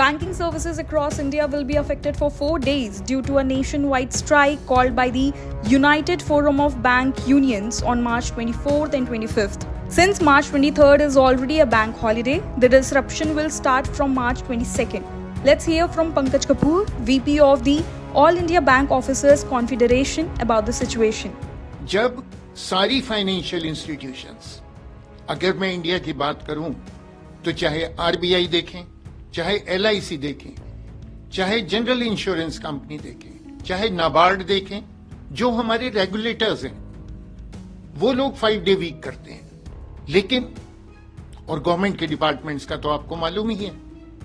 Banking services across India will be affected for 4 days due to a nationwide strike called by the United Forum of Bank Unions on March 24th and 25th. Since March 23rd is already a bank holiday, the disruption will start from March 22nd. Let's hear from Pankaj Kapoor, VP of the All India Bank Officers Confederation about the situation. जब सारी financial institutions, अगर मैं India की बात करूं तो चाहे RBI देखें, चाहे एलआईसी देखें, चाहे जनरल इंश्योरेंस कंपनी देखें, चाहे नाबार्ड देखें, जो हमारे रेगुलेटर्स हैं वो लोग 5 डे वीक करते हैं। लेकिन और गवर्नमेंट के डिपार्टमेंट्स का तो आपको मालूम ही है,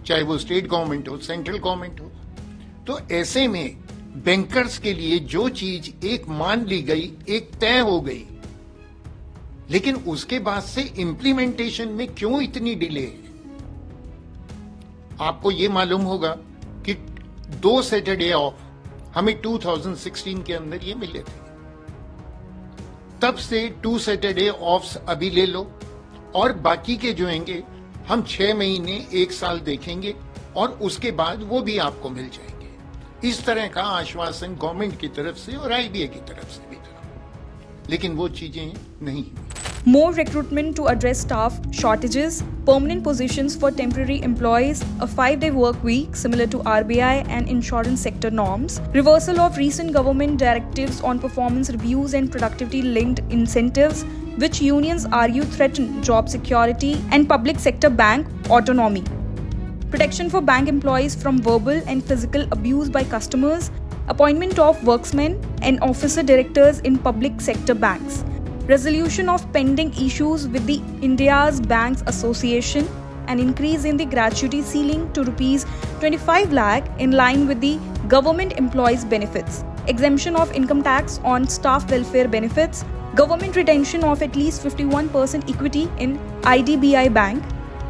चाहे वो स्टेट गवर्नमेंट हो, सेंट्रल गवर्नमेंट हो। तो ऐसे में बैंकर्स के लिए जो चीज एक मान ली गई, एक तय हो गई, लेकिन उसके बाद से इंप्लीमेंटेशन में क्यों इतनी डिले है? आपको ये मालूम होगा कि 2 सैटरडे ऑफ हमें 2016 के अंदर ये मिले थे। तब से 2 सैटरडे ऑफ्स अभी ले लो और बाकी के जो होंगे हम 6 महीने 1 साल देखेंगे और उसके बाद वो भी आपको मिल जाएंगे। इस तरह का आश्वासन गवर्नमेंट की तरफ से और आईबीए की तरफ से भी था, लेकिन वो चीजें नहीं हुई। More recruitment to address staff shortages, permanent positions for temporary employees, a 5-day work week similar to RBI and insurance sector norms, reversal of recent government directives on performance reviews and productivity-linked incentives, which unions argue threaten job security and public sector bank autonomy, protection for bank employees from verbal and physical abuse by customers, appointment of worksmen and officer directors in public sector banks, resolution of pending issues with the India's Banks Association, an increase in the gratuity ceiling to Rs 25 lakh in line with the government employees' benefits, exemption of income tax on staff welfare benefits, government retention of at least 51% equity in IDBI Bank,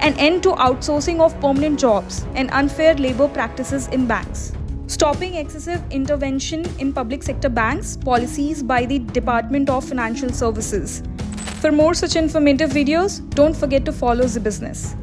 an end to outsourcing of permanent jobs and unfair labor practices in banks. Stopping excessive intervention in public sector banks, policies by the Department of Financial Services. For more such informative videos, don't forget to follow Zee Business.